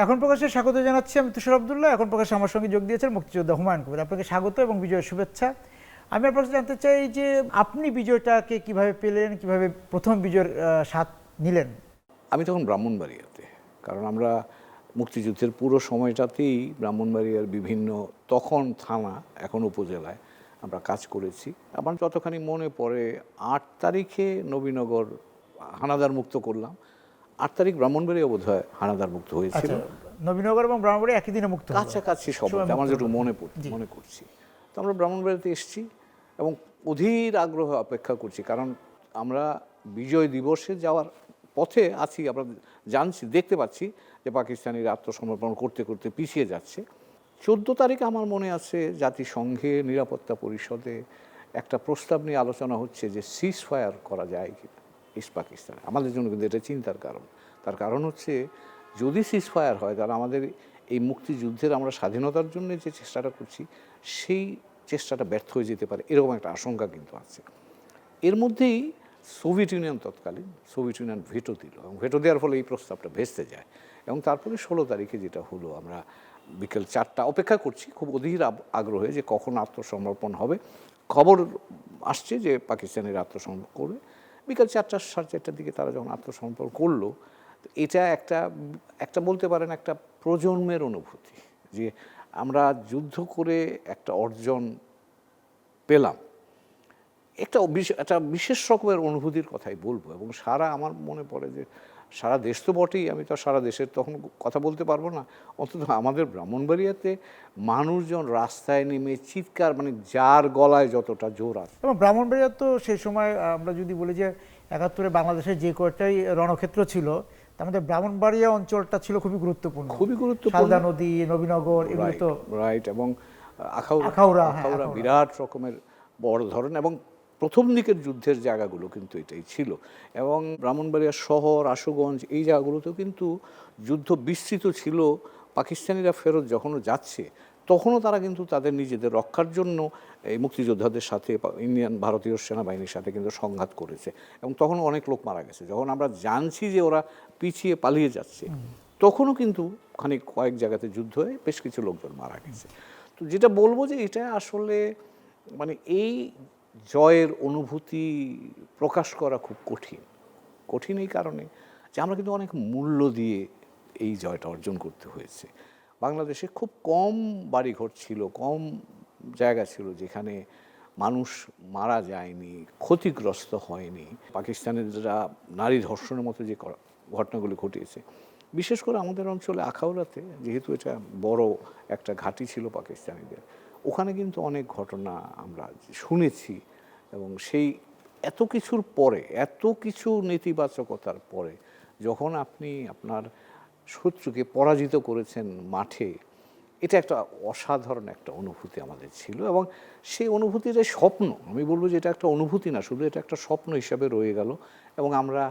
এখন প্রকাশ্যে স্বাগত জানাচ্ছি আমি তুষার আব্দুল্লাহ। এখন প্রকাশ্যে আমার সঙ্গে যোগ দিয়েছেন মুক্তিযোদ্ধা হুমায়ুন কবির। আপনাকে স্বাগত এবং বিজয়ের শুভেচ্ছা। আমি আপনার কাছে জানতে চাই যে আপনি বিজয়টাকে কিভাবে পেলেন, কিভাবে প্রথম বিজয়ের স্বাদ নিলেন? আমি তখন ব্রাহ্মণবাড়িয়াতে, কারণ আমরা মুক্তিযুদ্ধের পুরো সময়টাতেই ব্রাহ্মণবাড়িয়ার বিভিন্ন তখন থানা, এখন উপজেলায় আমরা কাজ করেছি। আমার যতখানি মনে পড়ে ৮ তারিখে নবীনগর হানাদার মুক্ত করলাম, ৮ তারিখ ব্রাহ্মণবাড়িয়া বোধ হয় হানাদার মুক্ত হয়েছিল। নবীনগর এবং ব্রাহ্মণবাড়ি একই দিনে মুক্ত হলো। কাছাকাছি সব আমার যেটুকু মনে করছি। তো আমরা ব্রাহ্মণবাড়িয়াতে এসেছি এবং অধীর আগ্রহে অপেক্ষা করছি, কারণ আমরা বিজয় দিবসে যাওয়ার পথে আছি। আমরা জানছি, দেখতে পাচ্ছি যে পাকিস্তানিরা আত্মসমর্পণ করতে করতে পিছিয়ে যাচ্ছে। 14 তারিখ আমার মনে আছে জাতিসংঘে নিরাপত্তা পরিষদে একটা প্রস্তাব নিয়ে আলোচনা হচ্ছে যে সিজ ফায়ার করা যায় কিনা ইস্ট পাকিস্তানে। আমাদের জন্য কিন্তু এটা চিন্তার কারণ। তার কারণ হচ্ছে যদি সিজ ফায়ার হয় তাহলে আমাদের এই মুক্তিযুদ্ধের, আমরা স্বাধীনতার জন্য যে চেষ্টাটা করছি সেই চেষ্টাটা ব্যর্থ হয়ে যেতে পারে, এরকম একটা আশঙ্কা কিন্তু আছে। এর মধ্যেই সোভিয়েত ইউনিয়ন, তৎকালীন সোভিয়েত ইউনিয়ন ভেটো দিল এবং ভেটো দেওয়ার ফলে এই প্রস্তাবটা ভেস্তে যায়। এবং তারপরে 16 তারিখে যেটা হলো, আমরা বিকেল 4টা অপেক্ষা করছি খুব অধীর আগ্রহে যে কখন আত্মসমর্পণ হবে। খবর আসছে যে পাকিস্তানিরা আত্মসমর্পণ করবে। বিকেল 4টা, 4:30টার দিকে তারা যখন আত্মসমর্পণ করলো, এটা একটা বলতে পারেন একটা প্রজন্মের অনুভূতি, যে আমরা যুদ্ধ করে একটা অর্জন পেলাম। একটা বিশেষ রকমের অনুভূতির কথাই বলবো। এবং আমার মনে পড়ে যে সারা দেশ তো বটেই, আমি তো সারা দেশের তখন কথা বলতে পারবো না, অন্তত আমাদের ব্রাহ্মণবাড়িয়াতে মানুষজন রাস্তায় নেমে চিৎকার, মানে যার গলায় যতটা জোর আছে। এবং ব্রাহ্মণবাড়িয়া তো সেই সময় আমরা যদি বলি যে 71-এ বাংলাদেশের যে কয়টাই রণক্ষেত্র ছিল তার মধ্যে ব্রাহ্মণবাড়িয়া অঞ্চলটা ছিল খুবই গুরুত্বপূর্ণ। শালদা নদী, নবীনগর, এগুলো তো রাইট। এবং আখাউড়া বিরাট রকমের বড় ধরন, এবং প্রথম দিকের যুদ্ধের জায়গাগুলো কিন্তু এটাই ছিল। এবং ব্রাহ্মণবাড়িয়া শহর, আশুগঞ্জ, এই জায়গাগুলোতেও কিন্তু যুদ্ধ বিস্তৃত ছিল। পাকিস্তানিরা ফেরত যখনও যাচ্ছে তখনও তারা কিন্তু তাদের নিজেদের রক্ষার জন্য এই মুক্তিযোদ্ধাদের সাথে, ভারতীয় সেনাবাহিনীর সাথে কিন্তু সংঘাত করেছে। এবং তখন অনেক লোক মারা গেছে। যখন আমরা জানছি যে ওরা পিছিয়ে পালিয়ে যাচ্ছে, তখনও কিন্তু কয়েক জায়গাতে যুদ্ধ হয়ে বেশ কিছু লোকজন মারা গেছে। তো যেটা বলবো যে এটা আসলে মানে এই জয়ের অনুভূতি প্রকাশ করা খুব কঠিন এই কারণে যে আমরা কিন্তু অনেক মূল্য দিয়ে এই জয়টা অর্জন করতে হয়েছে। বাংলাদেশে খুব কম বাড়িঘর ছিল, কম জায়গা ছিল যেখানে মানুষ মারা যায়নি, ক্ষতিগ্রস্ত হয়নি। পাকিস্তানিরা নারী ধর্ষণের মতো যে ঘটনাগুলো ঘটিয়েছে, বিশেষ করে আমাদের অঞ্চলে আখাউড়াতে, যেহেতু এটা বড় একটা ঘাঁটি ছিল পাকিস্তানিদের, ওখানে কিন্তু অনেক ঘটনা আমরা শুনেছি। এবং সেই এত কিছুর পরে, এত কিছু নেতিবাচকতার পরে যখন আপনি আপনার শত্রুকে পরাজিত করেছেন মাঠে, এটা একটা অসাধারণ একটা অনুভূতি আমাদের ছিল। এবং সেই অনুভূতির স্বপ্ন, আমি বলবো যে এটা একটা অনুভূতি না, শুধু এটা একটা স্বপ্ন হিসাবে রয়ে গেল। এবং আমরা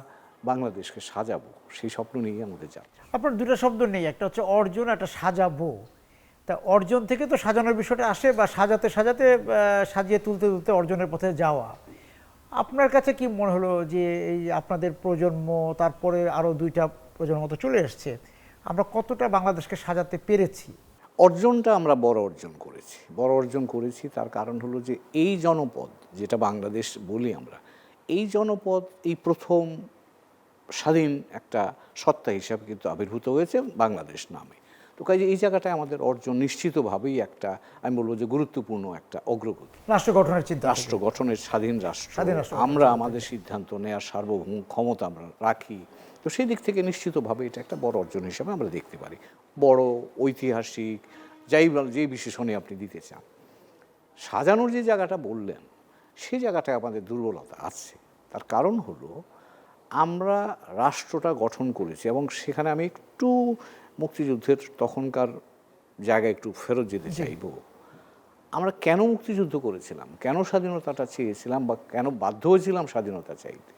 বাংলাদেশকে সাজাবো, সেই স্বপ্ন নিয়েই আমাদের যাব। আপনার দুটো শব্দ নেই, একটা হচ্ছে অর্জন, একটা সাজাবো। তা অর্জন থেকে তো সাজানোর বিষয়টা আসে, বা সাজাতে সাজাতে সাজিয়ে তুলতে তুলতে অর্জনের পথে যাওয়া। আপনার কাছে কি মনে হলো যে এই আপনাদের প্রজন্ম, তারপরে আরও 2টা প্রজন্ম তো চলে এসছে, আমরা কতটা বাংলাদেশকে সাজাতে পেরেছি? অর্জনটা আমরা বড় অর্জন করেছি। তার কারণ হলো যে এই জনপদ, যেটা বাংলাদেশ বলি আমরা, এই জনপদ এই প্রথম স্বাধীন একটা সত্তা হিসাবে কিন্তু আবির্ভূত হয়েছে বাংলাদেশ নামে। তো কাজে এই জায়গাটায় আমাদের অর্জন নিশ্চিতভাবেই একটা, আমি বলবো যে গুরুত্বপূর্ণ একটা অগ্রগতি। রাষ্ট্র গঠনের চিন্তা, রাষ্ট্র গঠনের, স্বাধীন রাষ্ট্র আমরা আমাদের সিদ্ধান্ত নেওয়ার সার্বভৌম ক্ষমতা আমরা রাখি। তো সেই দিক থেকে নিশ্চিতভাবে এটা একটা বড় অর্জন হিসাবে আমরা দেখতে পারি। বড়, ঐতিহাসিক, যেই বিশেষণে আপনি দিতে চান। সাজানোর যে জায়গাটা বললেন, সেই জায়গাটায় আমাদের দুর্বলতা আছে। তার কারণ হলো আমরা রাষ্ট্রটা গঠন করেছি, এবং সেখানে আমি একটু মুক্তিযুদ্ধের তখনকার জায়গায় একটু ফেরত যেতে চাইব। আমরা কেন মুক্তিযুদ্ধ করেছিলাম, কেন স্বাধীনতাটা চেয়েছিলাম, বা কেন বাধ্য হয়েছিলাম স্বাধীনতা চাইতে?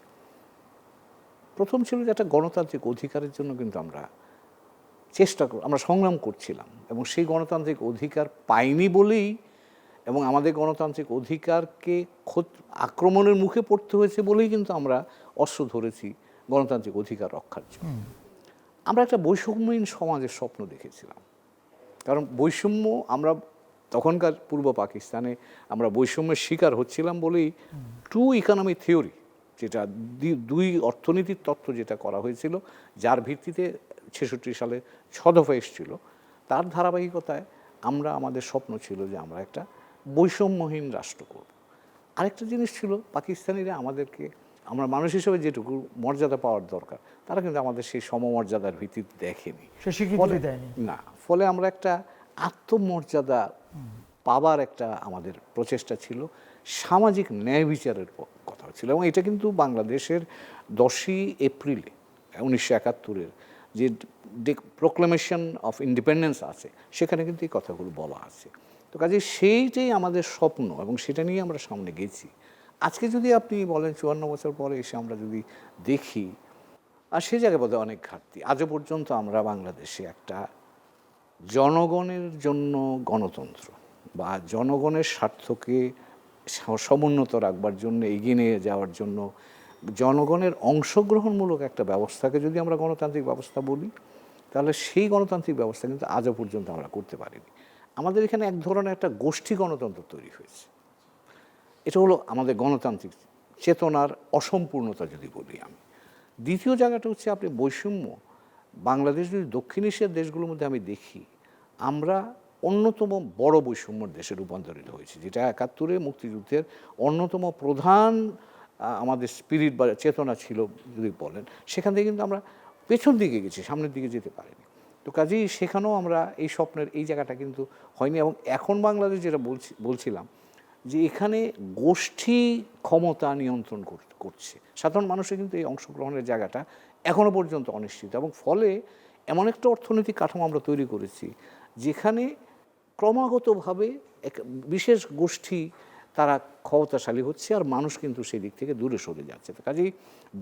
প্রথম ছিল যে একটা গণতান্ত্রিক অধিকারের জন্য কিন্তু আমরা আমরা সংগ্রাম করছিলাম। এবং সেই গণতান্ত্রিক অধিকার পাইনি বলেই, এবং আমাদের গণতান্ত্রিক অধিকারকে আক্রমণের মুখে পড়তে হয়েছে বলেই কিন্তু আমরা অস্ত্র ধরেছি গণতান্ত্রিক অধিকার রক্ষার জন্য। আমরা একটা বৈষম্যহীন সমাজের স্বপ্ন দেখেছিলাম। কারণ বৈষম্য আমরা তখনকার পূর্ব পাকিস্তানে আমরা বৈষম্যের শিকার হচ্ছিলাম বলেই টু ইকোনমি থিওরি, যেটা দুই অর্থনীতির তত্ত্ব যেটা করা হয়েছিল, যার ভিত্তিতে 66 সালে 6 দফা এসেছিল, তার ধারাবাহিকতায় আমরা আমাদের স্বপ্ন ছিল যে আমরা একটা বৈষম্যহীন রাষ্ট্র করব। আরেকটা জিনিস ছিল, পাকিস্তানিরা আমাদেরকে, আমরা মানুষ হিসেবে যেটুকু মর্যাদা পাওয়ার দরকার, তারা কিন্তু আমাদের সেই সমমর্যাদার ভিত্তিতে দেখেনি, সে স্বীকৃতি দেয়নি না। ফলে আমরা একটা আত্মমর্যাদা পাবার একটা আমাদের প্রচেষ্টা ছিল, সামাজিক ন্যায় বিচারের কথা ছিল। এবং এটা কিন্তু বাংলাদেশের 10ই এপ্রিলে 1971-এর যে প্রোক্লামেশন অফ ইন্ডিপেন্ডেন্স আছে, সেখানে কিন্তু এই কথাগুলো বলা আছে। তো কাজে সেইটাই আমাদের স্বপ্ন এবং সেটা নিয়ে আমরা সামনে গেছি। আজকে যদি আপনি বলেন 54 বছর পরে এসে আমরা যদি দেখি, আর সে জায়গায় বোধহয় অনেক ঘাটতি। আজও পর্যন্ত আমরা বাংলাদেশে একটা জনগণের জন্য গণতন্ত্র বা জনগণের স্বার্থকে সমুন্নত রাখবার জন্য, এগিয়ে নিয়ে যাওয়ার জন্য জনগণের অংশগ্রহণমূলক একটা ব্যবস্থাকে যদি আমরা গণতান্ত্রিক ব্যবস্থা বলি, তাহলে সেই গণতান্ত্রিক ব্যবস্থা কিন্তু আজও পর্যন্ত আমরা করতে পারিনি। আমাদের এখানে এক ধরনের একটা গোষ্ঠী গণতন্ত্র তৈরি হয়েছে। এটা হলো আমাদের গণতান্ত্রিক চেতনার অসম্পূর্ণতা যদি বলি আমি। দ্বিতীয় জায়গাটা হচ্ছে আপনি বৈষম্য। বাংলাদেশ যদি দক্ষিণ এশিয়ার দেশগুলোর মধ্যে আমি দেখি, আমরা অন্যতম বড় বৈষম্যর দেশে রূপান্তরিত হয়েছে, যেটা 71-এ মুক্তিযুদ্ধের অন্যতম প্রধান আমাদের স্পিরিট বা চেতনা ছিল যদি বলেন। সেখান থেকে কিন্তু আমরা পেছন দিকে গেছি, সামনের দিকে যেতে পারিনি। তো কাজেই সেখানেও আমরা এই স্বপ্নের এই জায়গাটা কিন্তু হয়নি। এবং এখন বাংলাদেশ যেটা বলছিলাম যে এখানে গোষ্ঠী ক্ষমতা নিয়ন্ত্রণ করছে, সাধারণ মানুষের কিন্তু এই অংশগ্রহণের জায়গাটা এখনও পর্যন্ত অনিশ্চিত। এবং ফলে এমন একটা অর্থনৈতিক কাঠামো আমরা তৈরি করেছি যেখানে ক্রমাগতভাবে এক বিশেষ গোষ্ঠী তারা ক্ষমতাশালী হচ্ছে, আর মানুষ কিন্তু সেই দিক থেকে দূরে সরে যাচ্ছে। তো কাজেই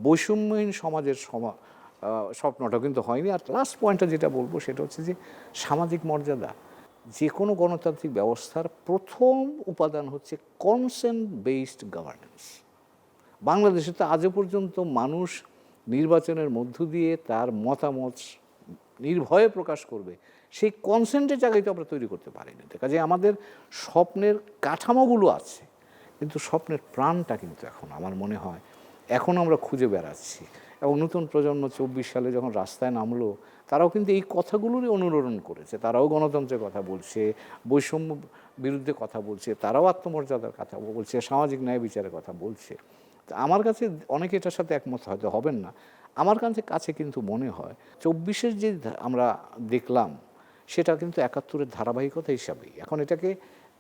বৈষম্যহীন সমাজের স্বপ্নটা কিন্তু হয়নি। আর লাস্ট পয়েন্টটা যেটা বলবো সেটা হচ্ছে যে সামাজিক মর্যাদা। যে কোনো গণতান্ত্রিক ব্যবস্থার প্রথম উপাদান হচ্ছে কনসেন্ট বেসড গভর্নেন্স। বাংলাদেশে তো আজও পর্যন্ত মানুষ নির্বাচনের মধ্য দিয়ে তার মতামত নির্ভয়ে প্রকাশ করবে, সেই কনসেন্টের জায়গায় তো আমরা তৈরি করতে পারিনি। কাজে আমাদের স্বপ্নের কাঠামোগুলো আছে, কিন্তু স্বপ্নের প্রাণটা কিন্তু এখন আমার মনে হয় এখন আমরা খুঁজে বেড়াচ্ছি। এবং নতুন প্রজন্ম 24 সালে যখন রাস্তায় নামলো, তারাও কিন্তু এই কথাগুলোরই অনুরণন করেছে। তারাও গণতন্ত্রের কথা বলছে, বৈষম্য বিরুদ্ধে কথা বলছে, তারাও আত্মমর্যাদার কথা বলছে, সামাজিক ন্যায় বিচারের কথা বলছে। আমার কাছে অনেকে এটার সাথে একমত হয়তো হবেন না, আমার কাছে কিন্তু মনে হয় 24-এর যে আমরা দেখলাম সেটা কিন্তু 71-এর ধারাবাহিকতা হিসাবেই। এখন এটাকে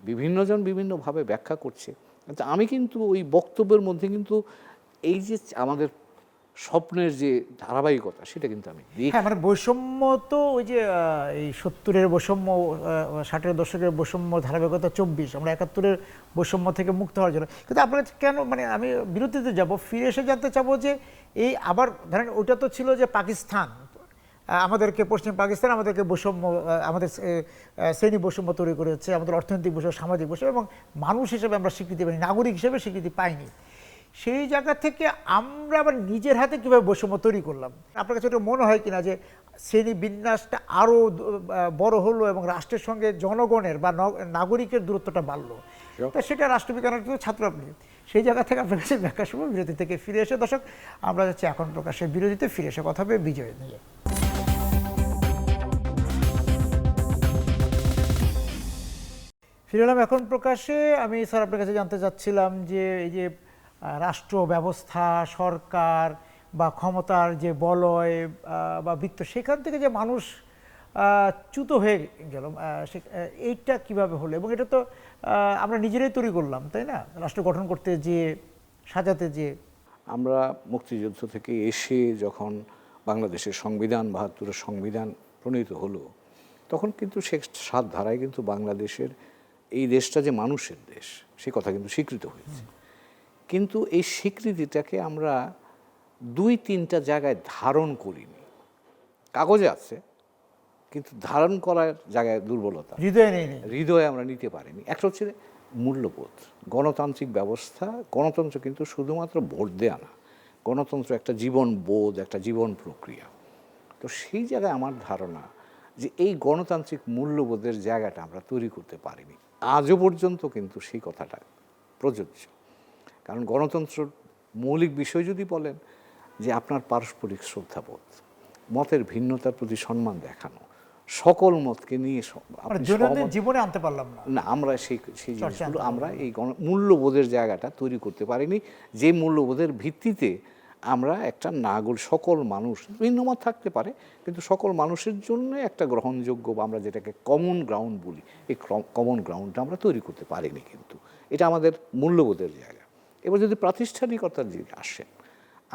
বিভিন্নজন বিভিন্নভাবে ব্যাখ্যা করছে, কিন্তু আমি কিন্তু ওই বক্তব্যের মধ্যে কিন্তু এই যে আমাদের স্বপ্নের যে ধারাবাহিকতা সেটা কিন্তু আমি দেখি। হ্যাঁ, মানে বৈষম্য তো ওই যে এই 70-এর বৈষম্য, 60-এর দশকের বৈষম্য ধারাবাহিকতা 24, আমরা 71-এর বৈষম্য থেকে মুক্ত হওয়ার জন্য। কিন্তু আপনারা কেন, মানে আমি বিরতিতে যাব, ফিরে এসে জানতে চাবো যে এই আবার ধরেন ওইটা তো ছিল যে পাকিস্তান আমাদেরকে, পশ্চিম পাকিস্তান আমাদেরকে বৈষম্য, আমাদের শ্রেণী বৈষম্য তৈরি করেছে, আমাদের অর্থনৈতিক বৈষম্য, সামাজিক বৈষম্য, এবং মানুষ হিসেবে আমরা স্বীকৃতি পাইনি, নাগরিক হিসেবে স্বীকৃতি পাইনি। সেই জায়গা থেকে আমরা আবার নিজের হাতে কীভাবে বৈষম্য তৈরি করলাম? আপনার কাছে এটা মনে হয় কিনা যে শ্রেণী বিন্যাসটা আরও বড় হলো এবং রাষ্ট্রের সঙ্গে জনগণের বা নাগরিকের দূরত্বটা বাড়লো? তা সেটা রাষ্ট্রবিজ্ঞানের ছাত্র আপনি, সেই জায়গা থেকে আপনার কাছে ব্যাখ্যা শুনবো বিরতি থেকে ফিরে এসে। দর্শক, আমরা যাচ্ছি এখন প্রকাশের বিরতিতে, ফিরে এসে কথা হবে বিজয় নিয়ে। ফিরে এলাম এখন প্রকাশে। আমি স্যার আপনার কাছে জানতে চাচ্ছিলাম যে এই যে রাষ্ট্র ব্যবস্থা, সরকার বা ক্ষমতার যে বলয় বা বৃত্ত, সেখান থেকে যে মানুষ চ্যুত হয়ে গেল, এইটা কিভাবে হলো? এবং এটা তো আমরা নিজেরাই তৈরি করলাম, তাই না? রাষ্ট্র গঠন করতে যে, সাজাতে যে। আমরা মুক্তিযুদ্ধ থেকে এসে যখন বাংলাদেশের সংবিধান, 72-এর সংবিধান প্রণীত হলো, তখন কিন্তু সে 7 ধারায় কিন্তু বাংলাদেশের এই দেশটা যে মানুষের দেশ সে কথা কিন্তু স্বীকৃত হয়েছে। কিন্তু এই স্বীকৃতিটাকে আমরা 2-3টা জায়গায় ধারণ করিনি। কাগজে আছে, কিন্তু ধারণ করার জায়গায় দুর্বলতা, হৃদয়ে আমরা নিতে পারিনি। একটা হচ্ছে মূল্যবোধ। গণতান্ত্রিক ব্যবস্থা, গণতন্ত্র কিন্তু শুধুমাত্র ভোট দেয়া না, গণতন্ত্র একটা জীবন বোধ, একটা জীবন প্রক্রিয়া। তো তো সেই জায়গায় আমার ধারণা যে এই গণতান্ত্রিক মূল্যবোধের জায়গাটা আমরা তৈরি করতে পারিনি। আজও পর্যন্ত কিন্তু সেই কথাটা প্রযোজ্য। কারণ গণতন্ত্রের মৌলিক বিষয় যদি বলেন যে আপনার পারস্পরিক শ্রদ্ধাবোধ, মতের ভিন্নতার প্রতি সম্মান দেখানো, সকল মতকে নিয়ে দৈনন্দিন জীবনে আনতে পারলাম না, আমরা সেই জিনিসগুলো আমরা এই মূল্যবোধের জায়গাটা তৈরি করতে পারিনি, যে মূল্যবোধের ভিত্তিতে আমরা একটা সকল মানুষ, ভিন্ন মত থাকতে পারে কিন্তু সকল মানুষের জন্য একটা গ্রহণযোগ্য বা আমরা যেটাকে কমন গ্রাউন্ড বলি, এই কমন গ্রাউন্ডটা আমরা তৈরি করতে পারিনি। কিন্তু এটা আমাদের মূল্যবোধের জায়গা। এবার যদি প্রাতিষ্ঠানিকতার দিকে আসেন,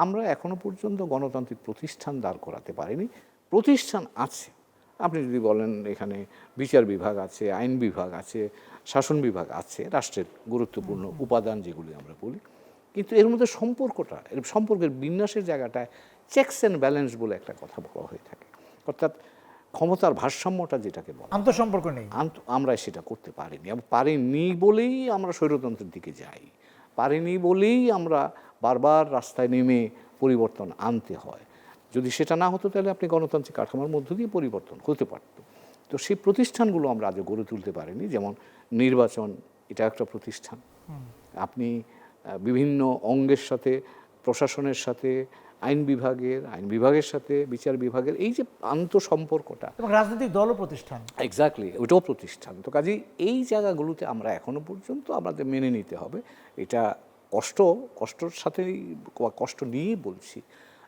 আমরা এখনো পর্যন্ত গণতান্ত্রিক প্রতিষ্ঠান দাঁড় করাতে পারিনি। প্রতিষ্ঠান আছে, আপনি যদি বলেন এখানে বিচার বিভাগ আছে, আইন বিভাগ আছে, শাসন বিভাগ আছে, রাষ্ট্রের গুরুত্বপূর্ণ উপাদান যেগুলি আমরা বলি, কিন্তু এর মধ্যে সম্পর্কের বিন্যাসের জায়গাটায় চেকস অ্যান্ড ব্যালেন্স বলে একটা কথা বলা হয়ে থাকে, অর্থাৎ ক্ষমতার ভারসাম্যটা যেটাকে বলা, আন্তঃসম্পর্ক নেই, আমরা সেটা করতে পারিনি। এবং পারিনি বলেই আমরা স্বৈরতন্ত্রের দিকে যাই, পারিনি বলেই আমরা বারবার রাস্তায় নেমে পরিবর্তন আনতে হয়। যদি সেটা না হতো তাহলে আপনি গণতান্ত্রিক কাঠামোর মধ্য দিয়ে পরিবর্তন হতে পারত। তো সেই প্রতিষ্ঠানগুলো আমরা আজও গড়ে তুলতে পারিনি। যেমন নির্বাচন, এটা একটা প্রতিষ্ঠান। আপনি বিভিন্ন অঙ্গের সাথে, প্রশাসনের সাথে, আইন বিভাগের সাথে বিচার বিভাগের এই যে আন্তঃসম্পর্কটা, এবং রাজনৈতিক দলও প্রতিষ্ঠান, এক্স্যাক্টলি ওটাও প্রতিষ্ঠান। তো কাজেই এই জায়গাগুলোতে আমরা এখনো পর্যন্ত আমাদের মেনে নিতে হবে। এটা কষ্টর সাথেই, কষ্ট নিয়েই বলছি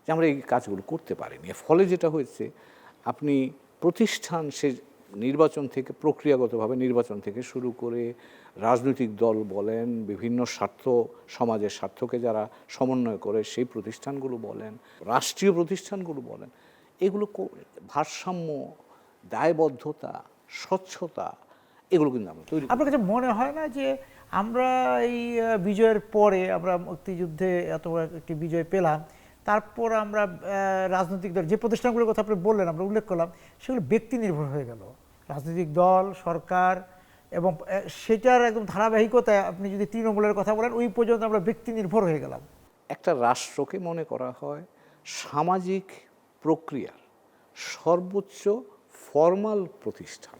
যে আমরা এই কাজগুলো করতে পারিনি। ফলে যেটা হয়েছে, আপনি প্রতিষ্ঠান, সে নির্বাচন থেকে, প্রক্রিয়াগতভাবে নির্বাচন থেকে শুরু করে রাজনৈতিক দল বলেন, বিভিন্ন সমাজের স্বার্থকে যারা সমন্বয় করে সেই প্রতিষ্ঠানগুলো বলেন, রাষ্ট্রীয় প্রতিষ্ঠানগুলো বলেন, এগুলো ভারসাম্য, দায়বদ্ধতা, স্বচ্ছতা, এগুলো কিন্তু আমরা তৈরি। আপনার কাছে মনে হয় না যে আমরা এই বিজয়ের পরে, আমরা মুক্তিযুদ্ধে এত বড় একটি বিজয় পেলাম, তারপর আমরা রাজনৈতিক দল, যে প্রতিষ্ঠানগুলোর কথা আপনি বললেন, আমরা উল্লেখ করলাম, সেগুলো ব্যক্তি নির্ভর হয়ে গেল, রাজনৈতিক দল, সরকার, এবং সেটার একদম ধারাবাহিকতায় আপনি যদি তৃণমূলের কথা বলেন, ওই পর্যন্ত আমরা ব্যক্তি নির্ভর হয়ে গেলাম। একটা রাষ্ট্রকে মনে করা হয় সামাজিক প্রক্রিয়ার সর্বোচ্চ ফর্মাল প্রতিষ্ঠান।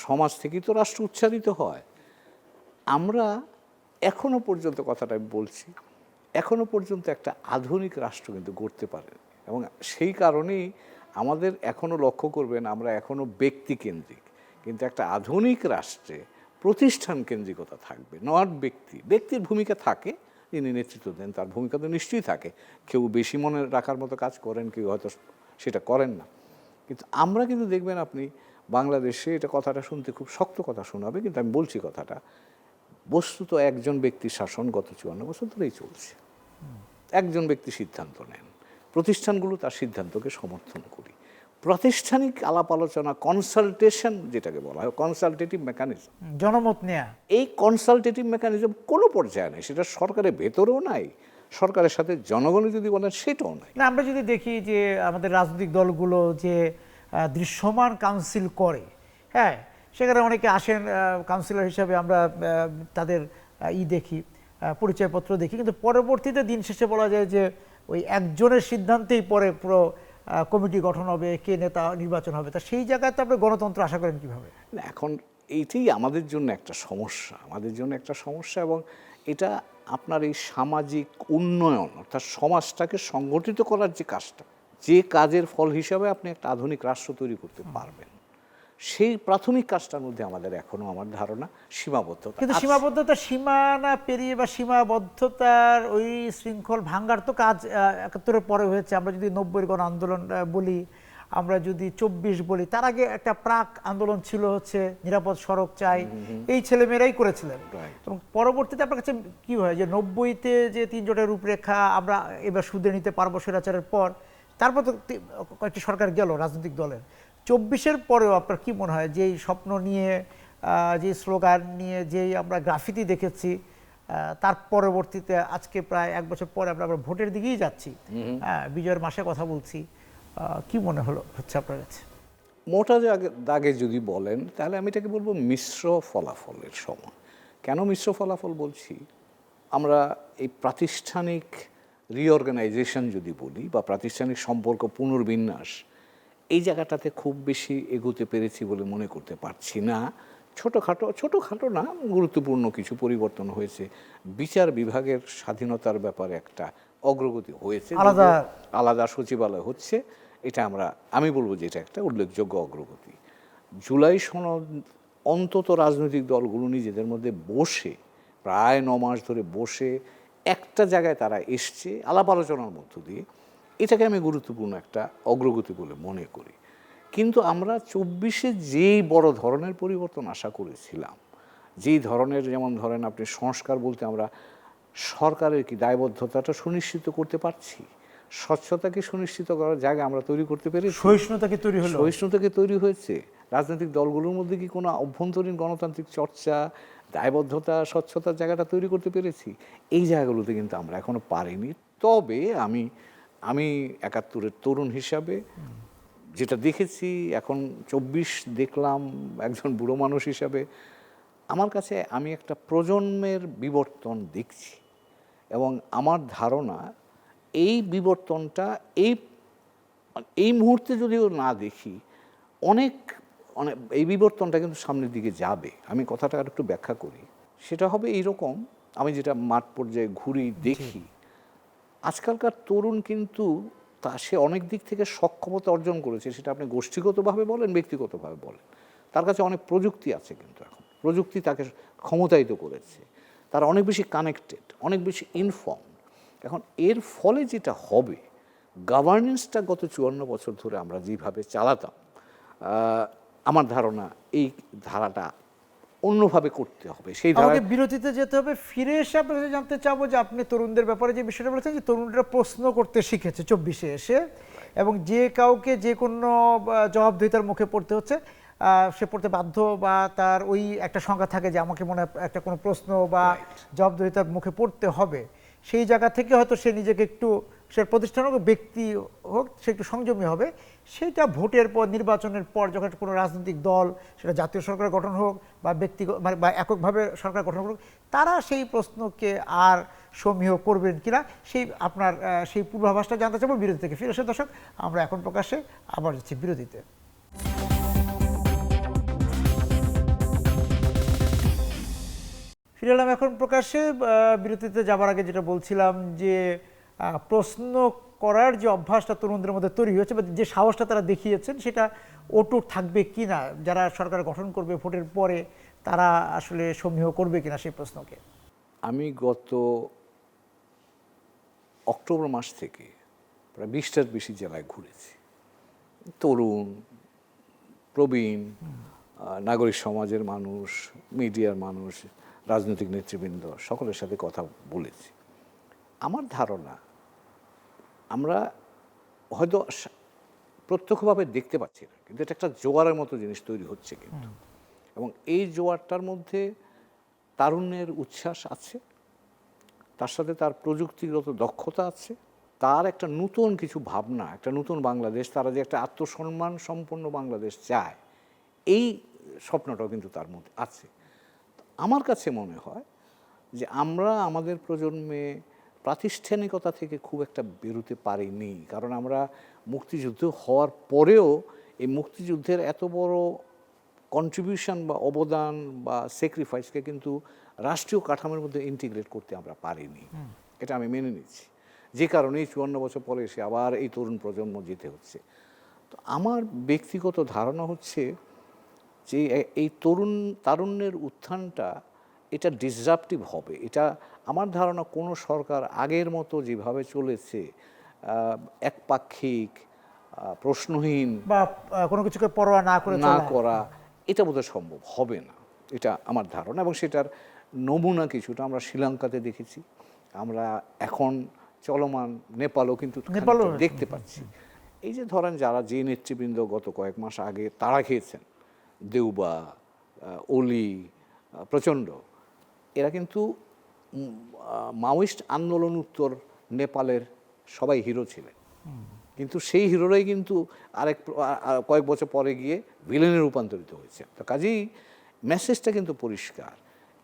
সমাজ থেকেই তো রাষ্ট্র উচ্চারিত হয়। আমরা এখনো পর্যন্ত, কথাটা আমি বলছি, এখনো পর্যন্ত একটা আধুনিক রাষ্ট্র কিন্তু গড়তে পারেন। এবং সেই কারণেই আমাদের এখনো লক্ষ্য করবেন, আমরা এখনো ব্যক্তিকেন্দ্রিক, কিন্তু একটা আধুনিক রাষ্ট্রে প্রতিষ্ঠান কেন্দ্রিকতা থাকবে, নট ব্যক্তির ভূমিকা থাকে, যিনি নেতৃত্ব দেন তার ভূমিকা তো নিশ্চয়ই থাকে। কেউ বেশি মনে রাখার মতো কাজ করেন, কেউ হয়তো সেটা করেন না। কিন্তু আমরা কিন্তু দেখবেন আপনি বাংলাদেশে, এটা কথাটা শুনতে খুব শক্ত কথা শোনাবে, কিন্তু আমি বলছি কথাটা, বস্তুত একজন ব্যক্তির শাসন গত 54 বছর ধরেই চলছে। একজন ব্যক্তি সিদ্ধান্ত নেন, প্রতিষ্ঠানগুলো তার সিদ্ধান্তকে সমর্থন করি। প্রাতিষ্ঠানিক আলাপ আলোচনা, কনসালটেশন যেটাকে বলা হয়, কনসালটেটিভ মেকানিজম, জনমত নেয়া, এই কনসালটেটিভ মেকানিজম কোনো পর্যায়ে নেই। সেটা সরকারের ভেতরেও নাই, সরকারের সাথে জনগণই যদি বলেন সেটাও নাই। না, আমরা যদি দেখি যে আমাদের রাজনৈতিক দলগুলো যে দৃশ্যমান কাউন্সিল করে, হ্যাঁ, সেখানে অনেকে আসেন কাউন্সিলর হিসাবে, আমরা তাদের দেখি, পরিচয়পত্র দেখি, কিন্তু পরবর্তীতে দিন শেষে বলা যায় যে ওই একজনের সিদ্ধান্তেই পরে পুরো কমিটি গঠন হবে, কে নেতা নির্বাচন হবে। তা সেই জায়গায় তো আপনি গণতন্ত্র আশা করেন কীভাবে? এখন এইটাই আমাদের জন্য একটা সমস্যা, এবং এটা আপনার এই সামাজিক উন্নয়ন, অর্থাৎ সমাজটাকে সংগঠিত করার যে কাজটা, যে কাজের ফল হিসাবে আপনি একটা আধুনিক রাষ্ট্র তৈরি করতে পারবেন, সেই প্রাথমিক কাজটার মধ্যে আমাদের এখনো, আমার ধারণা, সীমাবদ্ধতা। কিন্তু সীমাবদ্ধতা, সীমানা পেরিয়ে বা সীমাবদ্ধতার ওই শৃঙ্খল ভাঙ্গার তো কাজ ৭১-এর পরে হয়েছে। আমরা যদি ৯০-এর গণ আন্দোলন বলি, আমরা যদি ২৪ বলি, তার আগে একটা প্রাক আন্দোলন ছিল হচ্ছে নিরাপদ সড়ক চাই, এই ছেলেমেয়েরাই করেছিলেন। এবং পরবর্তীতে আপনার কাছে কী হয় যে ৯০-তে যে ৩ জোটের রূপরেখা আমরা এবার শুধরে নিতে পারবো স্বৈরাচারের পর, তারপর তো কয়েকটি সরকার গেল রাজনৈতিক দলের। ২৪-এর পরেও আপনার কি মনে হয়, যেই স্বপ্ন নিয়ে, যে স্লোগান নিয়ে, যেই আমরা গ্রাফিতি দেখেছি, তার পরবর্তীতে আজকে প্রায় ১ বছর পরে আমরা ভোটের দিকেই যাচ্ছি, বিজয়ের মাসে কথা বলছি, কি মনে হচ্ছে আপনার কাছে? মোটা দাগে যদি বলেন তাহলে আমি এটাকে বলবো মিশ্র ফলাফলের সময়। কেন মিশ্র ফলাফল বলছি? আমরা এই প্রাতিষ্ঠানিক রিঅর্গানাইজেশন যদি বলি বা প্রাতিষ্ঠানিক সম্পর্ক পুনর্বিন্যাস, এই জায়গাটাতে খুব বেশি এগোতে পেরেছি বলে মনে করতে পারছি না। ছোটোখাটো না, গুরুত্বপূর্ণ কিছু পরিবর্তন হয়েছে। বিচার বিভাগের স্বাধীনতার ব্যাপারে একটা অগ্রগতি হয়েছে, আলাদা সচিবালয় হচ্ছে, এটা আমি বলবো যে এটা একটা উল্লেখযোগ্য অগ্রগতি। জুলাই সনদ অন্তত রাজনৈতিক দলগুলো নিজেদের মধ্যে বসে প্রায় 9 মাস ধরে বসে একটা জায়গায় তারা এসছে আলাপ আলোচনার মধ্য দিয়ে, এটাকে আমি গুরুত্বপূর্ণ একটা অগ্রগতি বলে মনে করি। কিন্তু আমরা 24-এ যেই বড় ধরনের পরিবর্তন আশা করেছিলাম, যেই ধরনের, যেমন ধরেন আপনি সংস্কার বলতে আমরা সরকারের কি দায়বদ্ধতাটা সুনিশ্চিত করতে পারছি, স্বচ্ছতাকে সুনিশ্চিত করার জায়গা আমরা তৈরি করতে পেরেছি, সহিষ্ণুতাকে তৈরি হয়েছে, রাজনৈতিক দলগুলোর মধ্যে কি কোনো অভ্যন্তরীণ গণতান্ত্রিক চর্চা, দায়বদ্ধতা, স্বচ্ছতার জায়গাটা তৈরি করতে পেরেছি, এই জায়গাগুলোতে কিন্তু আমরা এখনো পারিনি। তবে আমি 71-এর তরুণ হিসাবে যেটা দেখেছি, এখন 24 দেখলাম একজন বুড়ো মানুষ হিসাবে, আমার কাছে আমি একটা প্রজন্মের বিবর্তন দেখছি। এবং আমার ধারণা এই বিবর্তনটা এই মুহূর্তে যদিও না দেখি, অনেক এই বিবর্তনটা কিন্তু সামনের দিকে যাবে। আমি কথাটা আর একটু ব্যাখ্যা করি। সেটা হবে এইরকম, আমি যেটা মাঠ পর্যায়ে ঘুরি দেখি, আজকালকার তরুণ কিন্তু সে অনেক দিক থেকে সক্ষমতা অর্জন করেছে, সেটা আপনি গোষ্ঠীগতভাবে বলেন, ব্যক্তিগতভাবে বলেন। তার কাছে অনেক প্রযুক্তি আছে, কিন্তু এখন প্রযুক্তি তাকে ক্ষমতায়িত করেছে, তারা অনেক বেশি কানেক্টেড, অনেক বেশি ইনফর্ম। এখন এর ফলে যেটা হবে, গভর্নেন্সটা গত 54 বছর ধরে আমরা যেভাবে চালাতাম, আমার ধারণা এই ধারাটা অন্যভাবে করতে হবে। সেই ধারায় বিরতিতে যেতে হবে। ফিরে এসে আপনাদের জানতে চাবো যে আপনি তরুণদের ব্যাপারে যে বিষয়টা বলেছেন, যে তরুণরা প্রশ্ন করতে শিখেছে 24-এ এসে, এবং যে কাউকে যে কোনো জবাবদিহিতার মুখে পড়তে হচ্ছে, সে পড়তে বাধ্য, বা তার ওই একটা সংখ্যা থাকে যে আমাকে মনে হয় একটা কোনো প্রশ্ন বা জবাবদিহিতার মুখে পড়তে হবে। সেই জায়গা থেকে হয়তো সে নিজেকে একটু, সে প্রতিষ্ঠান হোক ব্যক্তি হোক, সে একটু সংযমী হবে। সেইটা ভোটের পর, নির্বাচনের পর, যখন কোনো রাজনৈতিক দল, সেটা জাতীয় সরকার গঠন হোক বা ব্যক্তিগত বা এককভাবে সরকার গঠন হোক, তারা সেই প্রশ্নকে আর সমীহ করবেন কিনা, সেই আপনার সেই পূর্বাভাসটা জানতে চাবো বিরতি থেকে ফিরে এসে। দর্শক, আমরা এখন প্রকাশ্যে আবার যাচ্ছি বিরতিতে। ফিরে এলাম এখন প্রকাশ্যে। বিরতিতে যাবার আগে যেটা বলছিলাম, যে প্রশ্ন করার যে অভ্যাসটা তরুণদের মধ্যে তৈরি হয়েছে, বা যে সাহসটা তারা দেখিয়েছেন, সেটা অটুট থাকবে কিনা, যারা সরকার গঠন করবে ভোটের পরে, তারা আসলে সমীহ করবে কিনা সেই প্রশ্নকে। আমি গত অক্টোবর মাস থেকে প্রায় 20টার বেশি জেলায় ঘুরেছি। তরুণ, প্রবীণ, নাগরিক সমাজের মানুষ, মিডিয়ার মানুষ, রাজনৈতিক নেতৃবৃন্দ, সকলের সাথে কথা বলেছি। আমার ধারণা, আমরা হয়তো প্রত্যক্ষভাবে দেখতে পাচ্ছি না, কিন্তু এটা একটা জোয়ারের মতো জিনিস তৈরি হচ্ছে কিন্তু। এবং এই জোয়ারটার মধ্যে তারুণ্যের উচ্ছ্বাস আছে, তার সাথে তার প্রযুক্তিগত দক্ষতা আছে, তার একটা নতুন কিছু ভাবনা, একটা নতুন বাংলাদেশ, তারা যে একটা আত্মসম্মান সম্পন্ন বাংলাদেশ চায়, এই স্বপ্নটাও কিন্তু তার মধ্যে আছে। আমার কাছে মনে হয় যে আমরা আমাদের প্রজন্মে প্রাতিষ্ঠানিকতা থেকে খুব একটা বেরোতে পারিনি, কারণ আমরা মুক্তিযুদ্ধ হওয়ার পরেও এই মুক্তিযুদ্ধের এত বড় কন্ট্রিবিউশন বা অবদান বা স্যাক্রিফাইসকে কিন্তু রাষ্ট্রীয় কাঠামোর মধ্যে ইন্টিগ্রেট করতে আমরা পারিনি। এটা আমি মেনে নিচ্ছি, যে কারণে 54 বছর পরে এসে আবার এই তরুণ প্রজন্ম যেতে হচ্ছে। তো আমার ব্যক্তিগত ধারণা হচ্ছে যে এই তারুণ্যের উত্থানটা, এটা ডিসরাপটিভ হবে। এটা আমার ধারণা কোনো সরকার আগের মতো যেভাবে চলেছে, একপাক্ষিক, প্রশ্নহীন বা কোনো কিছুকে পরোয়া না করা, এটা বোধহয় সম্ভব হবে না, এটা আমার ধারণা। এবং সেটার নমুনা কিছুটা আমরা শ্রীলঙ্কাতে দেখেছি, আমরা এখন চলমান নেপালও কিন্তু দেখতে পাচ্ছি। এই যে ধরেন যারা যে নেতৃবৃন্দ গত কয়েক মাস আগে তাড়া খেয়েছেন, দেউবা, ওলি, প্রচণ্ড, এরা কিন্তু মাওয়িস্ট আন্দোলন উত্তর নেপালের সবাই হিরো ছিলেন, কিন্তু সেই হিরোরাই কিন্তু কয়েক বছর পরে গিয়ে ভিলেনে রূপান্তরিত হয়েছে। তো কাজেই মেসেজটা কিন্তু পরিষ্কার,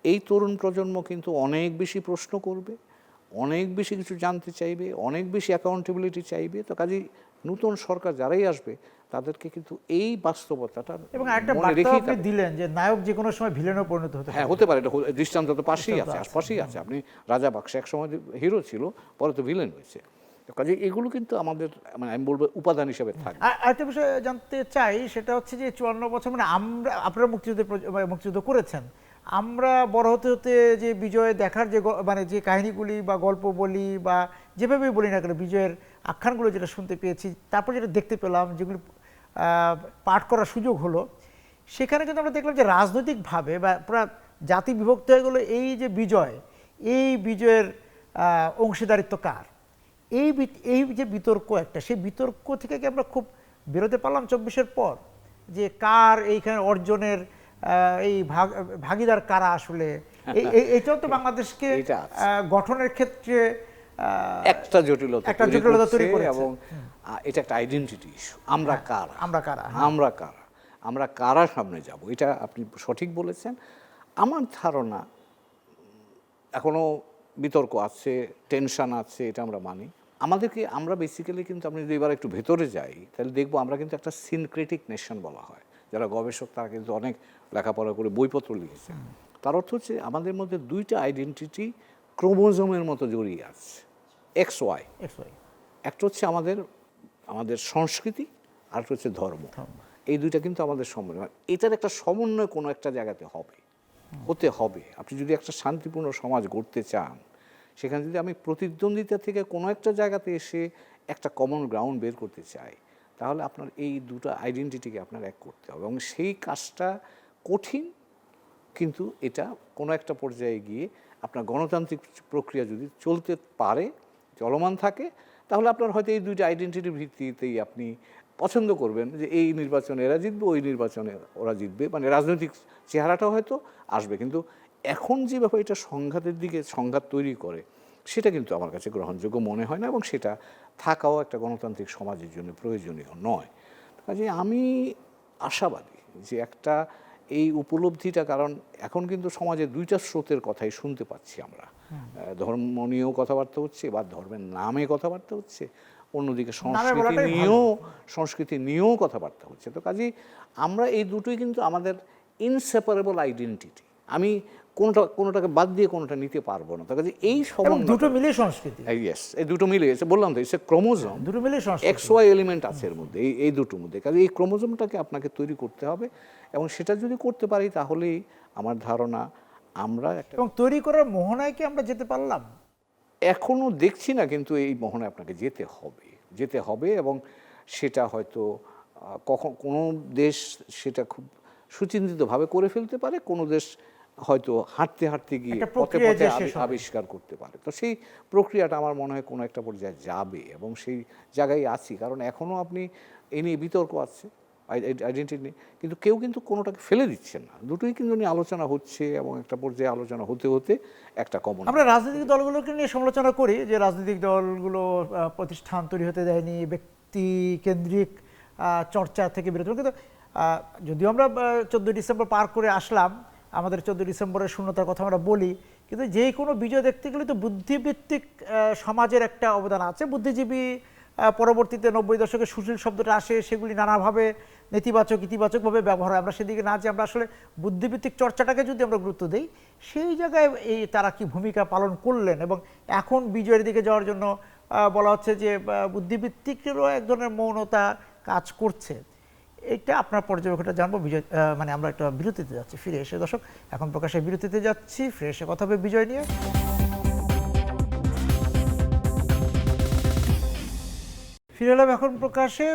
এই তরুণ প্রজন্ম কিন্তু অনেক বেশি প্রশ্ন করবে, অনেক বেশি কিছু জানতে চাইবে, অনেক বেশি অ্যাকাউন্টেবিলিটি চাইবে। তো কাজেই নতুন সরকার যারাই আসবে তাদেরকে কিন্তু এই বাস্তবতাটা এবং একটা মনে বার্তা রেখেই আপনি দিলেন যে নায়ক যে কোনো সময় ভিলেনও পরিণত হতে হ্যাঁ পারে। হতে পারে, এটা দৃষ্টান্ত তো পাশেই দৃষ্টান্ত আছে, আছে। আশপাশেই আছে। আপনি রাজা বাক্স এক সময় হিরো ছিল, পরে তো ভিলেন হয়েছে। তো কাজে এগুলো কিন্তু আমাদের মানে আমি বলবো উপাদান হিসেবে থাকবে। আরেকটা বিষয় জানতে চাই, সেটা হচ্ছে যে 54 বছর মানে আপনারা মুক্তিযুদ্ধ করেছেন, আমরা বড় হতে হতে যে বিজয় দেখার যে মানে যে কাহিনীগুলি বা গল্প বলি বা যেভাবেই বলি না কেন, বিজয়ের আখ্যানগুলো যেটা শুনতে পেয়েছি, তারপর যেটা দেখতে পেলাম, যেগুলি পাঠ করার সুযোগ হলো, সেখানে কিন্তু আমরা দেখলাম যে রাজনৈতিকভাবে বা পুরো জাতি বিভক্ত হয়ে গেলো। এই যে বিজয়, এই বিজয়ের অংশীদারিত্ব কার, এই যে বিতর্ক একটা, সেই বিতর্ক থেকে কি আমরা খুব বেরোতে পারলাম 24-এর পর, যে কার এইখানে অর্জনের এই ভাগীদার কারা আসলে? এইটাও তো বাংলাদেশকে গঠনের ক্ষেত্রে একটা জটিলতা তৈরি করেছে এবং এটা একটা আইডেন্টিটি ইস্যু। আমরা কারা, আমরা কারা সামনে যাব, এটা আপনি সঠিক বলেছেন। আমার ধারণা এখনো বিতর্ক আছে, টেনশন আছে, এটা আমরা মানি। আমরা বেসিক্যালি কিন্তু আপনি যদি এবার একটু ভেতরে যাই তাহলে দেখবো আমরা কিন্তু একটা সিনক্রেটিক নেশন বলা হয়। যারা গবেষক তারা কিন্তু অনেক লেখাপড়া করে বইপত্র লিখেছে। তার অর্থ হচ্ছে আমাদের মধ্যে দুইটা আইডেন্টিটি ক্রোমোজোমের মতো জড়িয়ে আছে, এক্স ওয়াই। একটা হচ্ছে আমাদের সংস্কৃতি, আর একটা হচ্ছে ধর্ম। এই দুইটা কিন্তু আমাদের সমন্বয়, এটার একটা সমন্বয় কোনো একটা জায়গাতে হতে হবে। আপনি যদি একটা শান্তিপূর্ণ সমাজ গড়তে চান, সেখানে যদি আমি প্রতিদ্বন্দ্বিতা থেকে কোনো একটা জায়গাতে এসে একটা কমন গ্রাউন্ড বের করতে চাই, তাহলে আপনার এই দুটো আইডেন্টিটিকে আপনার এক করতে হবে। এবং সেই কাজটা কঠিন, কিন্তু এটা কোনো একটা পর্যায়ে গিয়ে আপনার গণতান্ত্রিক প্রক্রিয়া যদি চলতে পারে, চলমান থাকে, তাহলে আপনার হয়তো এই দুইটা আইডেন্টিটির ভিত্তিতেই আপনি পছন্দ করবেন যে এই নির্বাচনে এরা জিতবে, ওই নির্বাচনে ওরা জিতবে, মানে রাজনৈতিক চেহারাটা হয়তো আসবে। কিন্তু এখন যে ব্যাপার এটা সংঘাতের দিকে সংঘাত তৈরি করে, সেটা কিন্তু আমার কাছে গ্রহণযোগ্য মনে হয় না, এবং সেটা থাকাও একটা গণতান্ত্রিক সমাজের জন্য প্রয়োজনীয় নয়। কাজে আমি আশাবাদী যে একটা এই উপলব্ধিটা, কারণ এখন কিন্তু সমাজে দুইটা স্রোতের কথাই শুনতে পাচ্ছি আমরা। ধর্ম নিয়েও কথাবার্তা হচ্ছে বা ধর্মের নামে কথাবার্তা হচ্ছে, অন্যদিকে সংস্কৃতি নিয়েও কথাবার্তা হচ্ছে। তো কাজেই আমরা এই দুটোই কিন্তু আমাদের ইনসেপারেবল আইডেন্টিটি। আমি কোনোটাকে বাদ দিয়ে কোনোটা নিতে পারবো না। তো কাজে এই দুটো মিলে সংস্কৃতি, ইয়েস, এই দুটো মিলে গেছে, বললাম তো, ইটস এ ক্রোমোজোম, দুটো মিলে এক্স ওয়াই এলিমেন্ট আছে এর মধ্যে, এই দুটোর মধ্যে। কাজে এই ক্রোমোজোমটাকে আপনাকে তৈরি করতে হবে, এবং সেটা যদি করতে পারি তাহলেই আমার ধারণা আমরা এবং তৈরি করার মোহনায় কি আমরা যেতে পারলাম? এখনো দেখছি না, কিন্তু এই মোহনায় আপনাকে যেতে হবে। এবং সেটা হয়তো কোনো দেশ সেটা খুব সুচিন্তিতভাবে করে ফেলতে পারে, কোনো দেশ হয়তো হাঁটতে হাঁটতে গিয়ে পথে পথে আবিষ্কার করতে পারে। তো সেই প্রক্রিয়াটা আমার মনে হয় কোনো একটা পর্যায়ে যাবে, এবং সেই জায়গায় আছি। কারণ এখনও আপনি এই নিয়ে বিতর্ক আছে, আইডেন্টিটি নিয়ে, কিন্তু কেউ কিন্তু কোনোটাকে ফেলে দিচ্ছে না, দুটোই কিন্তু নিয়ে আলোচনা হচ্ছে, এবং একটা পর্যায়ে আলোচনা হতে হতে একটা কমন। আমরা রাজনৈতিক দলগুলোকে নিয়ে সমালোচনা করি যে রাজনৈতিক দলগুলো প্রতিষ্ঠান তৈরি হতে দেয়নি, ব্যক্তি কেন্দ্রিক চর্চা থেকে বিরত। কিন্তু যদিও আমরা 14 ডিসেম্বর পার করে আসলাম, আমাদের 14 ডিসেম্বরের শূন্যতার কথা আমরা বলি, কিন্তু যে কোনো বিজয় দেখতে গেলে তো বুদ্ধিভিত্তিক সমাজের একটা অবদান আছে। বুদ্ধিজীবী পরবর্তীতে 90 দশকে সুশীল শব্দটা আসে, সেগুলি নানাভাবে নেতিবাচক ইতিবাচকভাবে ব্যবহার হয়। আমরা সেদিকে না যে আমরা আসলে বুদ্ধিভিত্তিক চর্চাটাকে যদি আমরা গুরুত্ব দিই, সেই জায়গায় এই তারা কি ভূমিকা পালন করলেন। এবং এখন বিজয়ের দিকে যাওয়ার জন্য বলা হচ্ছে যে বুদ্ধিভিত্তিকেরও এক ধরনের মৌনতা কাজ করছে। এটা আপনার পর্যবেক্ষণটা জানবো। বিজয় মানে আমরা একটা বিরতিতে যাচ্ছি, ফিরে এসে দর্শক এখন প্রকাশ্যে বিরতিতে যাচ্ছি, ফিরে এসে কথা হবে বিজয় নিয়ে। ফিরে এলাম এখন প্রকাশে।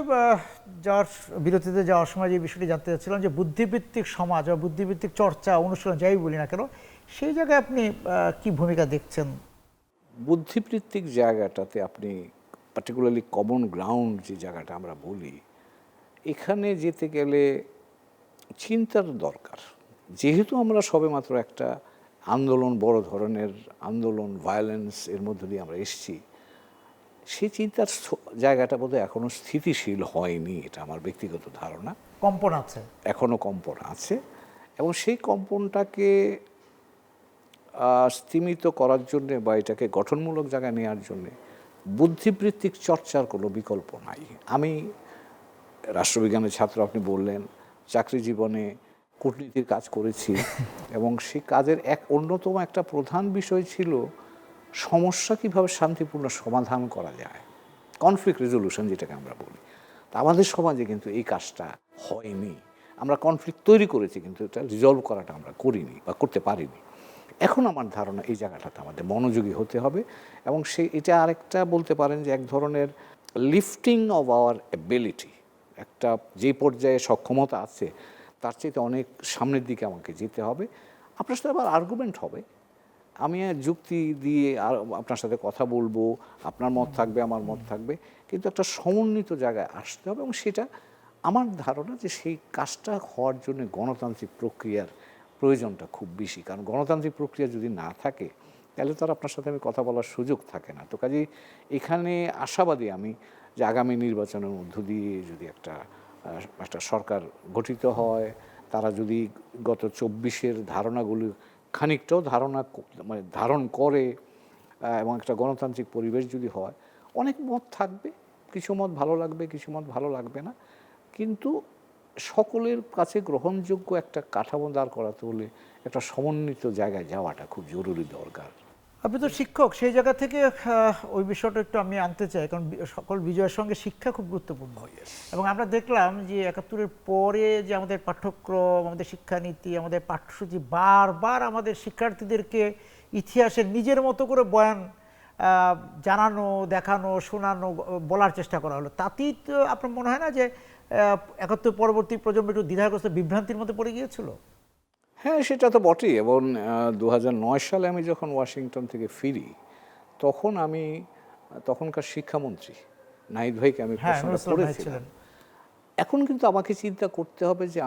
বিরতিতে যাওয়ার সময় যে বিষয়টি জানতে চাচ্ছিলাম যে বুদ্ধিভিত্তিক সমাজ বা বুদ্ধিভিত্তিক চর্চা অনুশীলন যাই বলি না কেন, সেই জায়গায় আপনি কি ভূমিকা দেখছেন? বুদ্ধিভিত্তিক জায়গাটাতে আপনি পার্টিকুলারলি কমন গ্রাউন্ড যে জায়গাটা আমরা বলি, এখানে যেতে গেলে চিন্তার দরকার। যেহেতু আমরা সবেমাত্র একটা আন্দোলন, বড় ধরনের আন্দোলন, ভায়োলেন্স এর মধ্য দিয়ে আমরা এসেছি, সেই চিন্তার জায়গাটা বোধহয় এখনো স্থিতিশীল হয়নি, এটা আমার ব্যক্তিগত ধারণা। কম্পন আছে, এখনো কম্পন আছে, এবং সেই কম্পনটাকে স্তিমিত করার জন্যে বা এটাকে গঠনমূলক জায়গায় নেওয়ার জন্যে বুদ্ধিবৃত্তিক চর্চার কোনো বিকল্প নাই। আমি রাষ্ট্রবিজ্ঞানের ছাত্র, আপনি বললেন, চাকরি জীবনে কূটনীতির কাজ করেছি এবং সেই কাজের এক অন্যতম একটা প্রধান বিষয় ছিল সমস্যা কিভাবে শান্তিপূর্ণ সমাধান করা যায়, কনফ্লিক্ট রেজলিউশন যেটাকে আমরা বলি। তা আমাদের সমাজে কিন্তু এই কাজটা হয়নি। আমরা কনফ্লিক্ট তৈরি করেছি কিন্তু এটা রিজলভ করাটা আমরা করিনি বা করতে পারিনি। এখন আমার ধারণা এই জায়গাটাতে আমাদের মনোযোগী হতে হবে এবং এটা আরেকটা বলতে পারেন যে এক ধরনের লিফটিং অফ আওয়ার এবিলিটি, একটা যে পর্যায়ে সক্ষমতা আছে তার চাইতে অনেক সামনের দিকে আমাকে যেতে হবে। আপনার সাথে আবার আর্গুমেন্ট হবে, আমি যুক্তি দিয়ে আর আপনার সাথে কথা বলবো, আপনার মত থাকবে, আমার মত থাকবে, কিন্তু একটা সমন্বিত জায়গায় আসতে হবে। এবং সেটা আমার ধারণা যে সেই কাজটা হওয়ার জন্য গণতান্ত্রিক প্রক্রিয়ার প্রয়োজনটা খুব বেশি, কারণ গণতান্ত্রিক প্রক্রিয়া যদি না থাকে তাহলে তো আর আপনার সাথে আমি কথা বলার সুযোগ থাকে না। তো কাজেই এখানে আশাবাদী আমি যে আগামী নির্বাচনের মধ্য দিয়ে যদি একটা সরকার গঠিত হয়, তারা যদি গত 24-এর ধারণাগুলো খানিকটাও ধারণ করে এবং একটা গণতান্ত্রিক পরিবেশ যদি হয়, অনেক মত থাকবে, কিছু মত ভালো লাগবে, কিছু মত ভালো লাগবে না, কিন্তু সকলের কাছে গ্রহণযোগ্য একটা কাঠামো দাঁড় করাতে হলে একটা সমন্বিত জায়গায় যাওয়াটা খুব জরুরি দরকার। আপনি তো শিক্ষক, সেই জায়গা থেকে ওই বিষয়টা একটু আমি আনতে চাই, কারণ সকল বিজয়ের সঙ্গে শিক্ষা খুব গুরুত্বপূর্ণ। এবং আমরা দেখলাম যে ৭১-এর পরে যে আমাদের পাঠ্যক্রম, আমাদের শিক্ষানীতি, আমাদের পাঠ্যসূচি বারবার আমাদের শিক্ষার্থীদেরকে ইতিহাসের নিজের মতো করে বয়ান জানানো, দেখানো, শোনানো, বলার চেষ্টা করা হলো। তাতেই তো আপনার মনে হয় না যে ৭১ পরবর্তী প্রজন্ম একটু দ্বিধাগ্রস্ত, বিভ্রান্তির মধ্যে পড়ে গিয়েছিল? হ্যাঁ, সেটা তো বটেই। এবং 2009 সালে আমি যখন ওয়াশিংটন থেকে ফিরি, তখনকার শিক্ষামন্ত্রী নাহিদ ভাইকে আমি প্রশ্নটা করেছিলাম। এখন কিন্তু আমাকে চিন্তা করতে হবে যে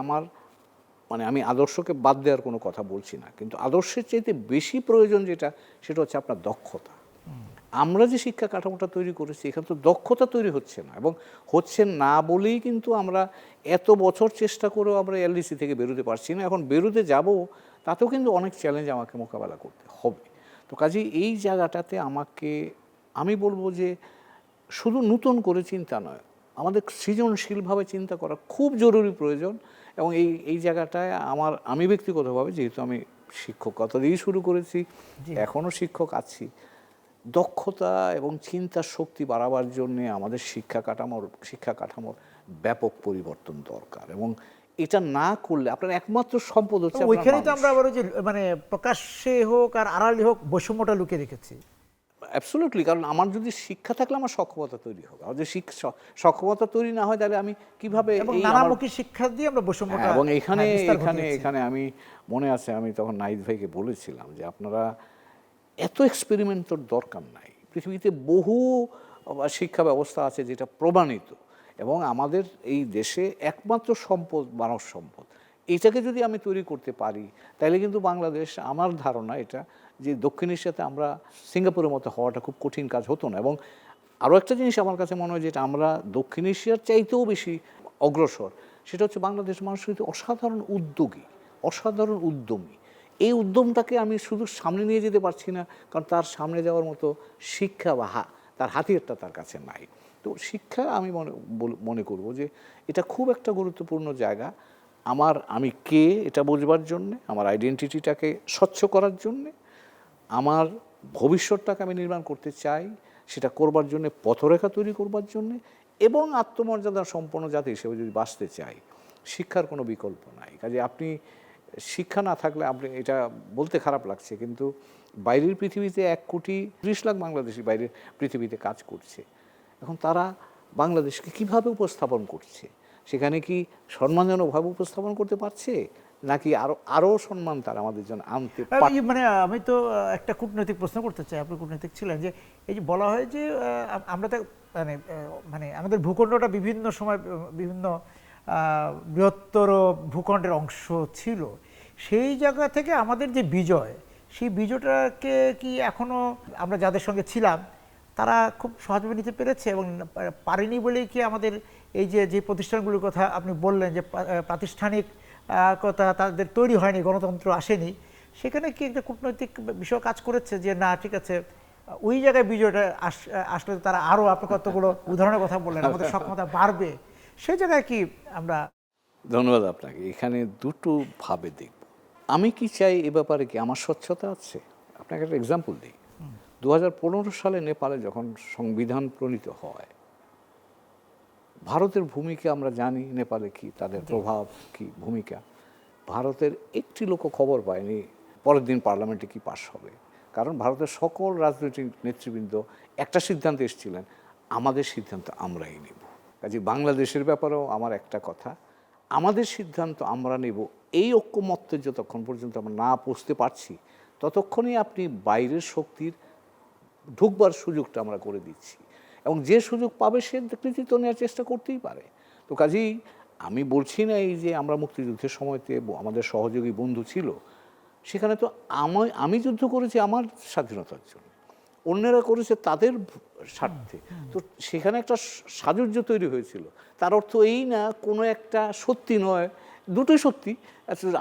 আমি আদর্শকে বাদ দেওয়ার কোনো কথা বলছি না, কিন্তু আদর্শের চাইতে বেশি প্রয়োজন সেটা হচ্ছে আপনার দক্ষতা। আমরা যে শিক্ষা কাঠামোটা তৈরি করেছি এখানে তো দক্ষতা তৈরি হচ্ছে না, এবং হচ্ছে না বলেই কিন্তু আমরা এত বছর চেষ্টা করেও আমরা এলডিসি থেকে বেরোতে পারছি না। এখন বেরোতে যাব, তাতেও কিন্তু অনেক চ্যালেঞ্জ আমাকে মোকাবেলা করতে হবে। তো কাজেই এই জায়গাটাতে আমি বলবো যে শুধু নতুন করে চিন্তা নয়, আমাদের সৃজনশীলভাবে চিন্তা করা খুব জরুরি প্রয়োজন। এবং এই জায়গাটায় আমি ব্যক্তিগতভাবে, যেহেতু আমি শিক্ষকতা দিয়েই শুরু করেছি, এখনও শিক্ষক আছি, দক্ষতা এবং চিন্তার শক্তি বাড়াবার জন্য আমাদের শিক্ষা কাঠামোর ব্যাপক পরিবর্তন দরকার। এবং এটা না করলে আপনার একমাত্র সম্পদ হচ্ছে ওইখানেই তো আমরা আবার যে প্রকাশ্যে হোক আর আড়ালে হোক বৈষম্যটা লুকিয়ে রেখেছি। অ্যাবসলিউটলি, কারণ আমার যদি শিক্ষা থাকলে আমার সক্ষমতা তৈরি হবে, আর যদি সক্ষমতা তৈরি না হয় তাহলে আমি কিভাবে নানামুখী শিক্ষা দিয়ে আমরা বৈষম্যটা। এবং এখানে আমি মনে আছে, আমি তখন নাহিদ ভাইকে বলেছিলাম যে আপনারা এত এক্সপেরিমেন্টের দরকার নাই। পৃথিবীতে বহু শিক্ষা ব্যবস্থা আছে যেটা প্রমাণিত, এবং আমাদের এই দেশে একমাত্র সম্পদ মানব সম্পদ। এটাকে যদি আমি তৈরি করতে পারি তাহলে কিন্তু বাংলাদেশ, আমার ধারণা এটা, যে দক্ষিণ এশিয়াতে আমরা সিঙ্গাপুরের মতো হওয়াটা খুব কঠিন কাজ হতো না। এবং আরও একটা জিনিস আমার কাছে মনে হয়, যেটা আমরা দক্ষিণ এশিয়ার চাইতেও বেশি অগ্রসর, সেটা হচ্ছে বাংলাদেশ মানুষ কিন্তু অসাধারণ উদ্যোগী, অসাধারণ উদ্যমী। এই উদ্যমটাকে আমি শুধু সামনে নিয়ে যেতে পারছি না, কারণ তার সামনে যাওয়ার মতো শিক্ষা বা তার হাতিয়ারটা তার কাছে নাই। তো শিক্ষা আমি মনে করব যে এটা খুব একটা গুরুত্বপূর্ণ জায়গা আমি কে এটা বোঝবার জন্যে, আমার আইডেন্টিটিটাকে স্বচ্ছ করার জন্যে, আমার ভবিষ্যৎটাকে আমি নির্মাণ করতে চাই, সেটা করবার জন্যে পথরেখা তৈরি করবার জন্যে, এবং আত্মমর্যাদা সম্পন্ন জাতি হিসেবে যদি বাঁচতে চাই, শিক্ষার কোনো বিকল্প নাই। কাজে আপনি শিক্ষা না থাকলে, আপনি এটা বলতে খারাপ লাগছে, কিন্তু বাইরের পৃথিবীতে 1,30,00,000 বাংলাদেশি বাইরের পৃথিবীতে কাজ করছে। এখন তারা বাংলাদেশকে কিভাবে উপস্থাপন করছে? সেখানে কি সম্মানজনকভাবে উপস্থাপন করতে পারছে, নাকি আরও সম্মান তারা আমাদের জন্য আনতে পারে? আমি তো একটা কূটনৈতিক প্রশ্ন করতে চাই, আপনি কূটনৈতিক ছিলেন, যে এই যে বলা হয় যে আমরা তো আমাদের ভূখণ্ডটা বিভিন্ন সময় বিভিন্ন বৃহত্তর ভূখণ্ডের অংশ ছিল, সেই জায়গা থেকে আমাদের যে বিজয়, সেই বিজয়টাকে কি এখনো আমরা যাদের সঙ্গে ছিলাম তারা খুব সহজভাবে নিতে পেরেছে? এবং পারেনি বলেই কি আমাদের এই যে প্রতিষ্ঠানগুলোর কথা আপনি বললেন, যে প্রাতিষ্ঠানিক কথা তাদের তৈরি হয়নি, গণতন্ত্র আসেনি, সেখানে কি একটা কূটনৈতিক বিষয় কাজ করেছে যে না ঠিক আছে ওই জায়গায় বিজয়টা আসলে তারা আরও আপনি কতগুলো উদাহরণের কথা বললেন আমাদের সক্ষমতা বাড়বে, সেই জায়গায় কি আমরা? ধন্যবাদ আপনাকে। এখানে দুটো ভাবে দেখব। আমি কি চাই এ ব্যাপারে কি আমার স্বচ্ছতা আছে? আপনাকে একটা এক্সাম্পল দিই। 2015 সালে নেপালে যখন সংবিধান প্রণীত হয়, ভারতের ভূমিকা আমরা জানি নেপালে কি, তাদের প্রভাব কি, ভূমিকা। ভারতের একটি লোকও খবর পায়নি পরের দিন পার্লামেন্টে কি পাস হবে, কারণ ভারতের সকল রাজনৈতিক নেতৃবৃন্দ একটা সিদ্ধান্তে এসেছিলেন, আমাদের সিদ্ধান্ত আমরাই নেব। কাজে বাংলাদেশের ব্যাপারেও আমার একটা কথা, আমাদের সিদ্ধান্ত আমরা নেব, এই ঐক্যমত্যে যতক্ষণ পর্যন্ত আমরা না পৌঁছতে পারছি ততক্ষণই আপনি বাইরের শক্তির ঢুকবার সুযোগটা আমরা করে দিচ্ছি, এবং যে সুযোগ পাবে সে কৃতিত্ব নেওয়ার চেষ্টা করতেই পারে। তো কাজেই আমি বলছি না এই যে আমরা মুক্তিযুদ্ধের সময়তে আমাদের সহযোগী বন্ধু ছিল, সেখানে তো আমি যুদ্ধ করেছি আমার স্বাধীনতার জন্য, অন্যরা করেছে তাদের স্বার্থে। তো সেখানে একটা সাযুজ্য তৈরি হয়েছিল। তার অর্থ এই না কোনো একটা সত্যি নয়, দুটোই সত্যি।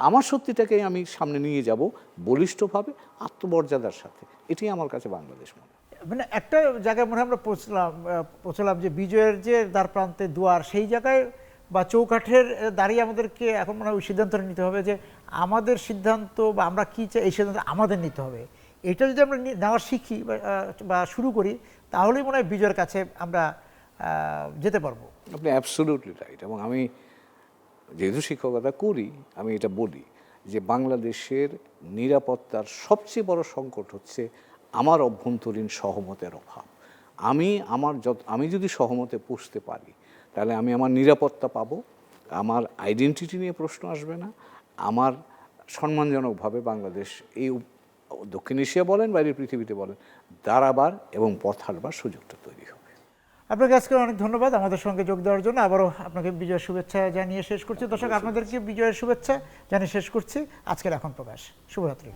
আমার সত্যিটাকে আমি সামনে নিয়ে যাব বলিষ্ঠভাবে, আত্মমর্যাদার সাথে। এটাই আমার কাছে বাংলাদেশ মনে হয়। মানে একটা জায়গায় মনে হয় আমরা পৌঁছলাম যে বিজয়ের যে দ্বার প্রান্তে দুয়ার, সেই জায়গায় বা চৌকাঠের দাঁড়িয়ে আমাদেরকে এখন মনে হয় ওই সিদ্ধান্তটা নিতে হবে যে আমাদের সিদ্ধান্ত বা আমরা কী চাই এই সিদ্ধান্ত আমাদের নিতে হবে। এটা যদি আমরা নেওয়া শিখি বা শুরু করি তাহলেই মনে হয় বিজয়ের কাছে আমরা যেতে পারবো। আপনি অ্যাবসলিউটলি রাইট। এবং আমি যেহেতু শিক্ষকতা করি, আমি এটা বলি যে বাংলাদেশের নিরাপত্তার সবচেয়ে বড় সংকট হচ্ছে আমার অভ্যন্তরীণ সহমতের অভাব। আমি যদি সহমতে পৌঁছতে পারি তাহলে আমি আমার নিরাপত্তা পাবো, আমার আইডেন্টিটি নিয়ে প্রশ্ন আসবে না, আমার সম্মানজনকভাবে বাংলাদেশ এই দক্ষিণ এশিয়া বলেন বাইরের পৃথিবীতে বলেন দাঁড়াবার এবং পথ হাঁটবার সুযোগটা তৈরি হবে। আপনাকে আজকে অনেক ধন্যবাদ আমাদের সঙ্গে যোগ দেওয়ার জন্য। আবারও আপনাকে বিজয়ের শুভেচ্ছা জানিয়ে শেষ করছি। দর্শক, আপনাদেরকে বিজয়ের শুভেচ্ছা জানিয়ে শেষ করছি আজকের এখন প্রকাশ। শুভরাত্রি।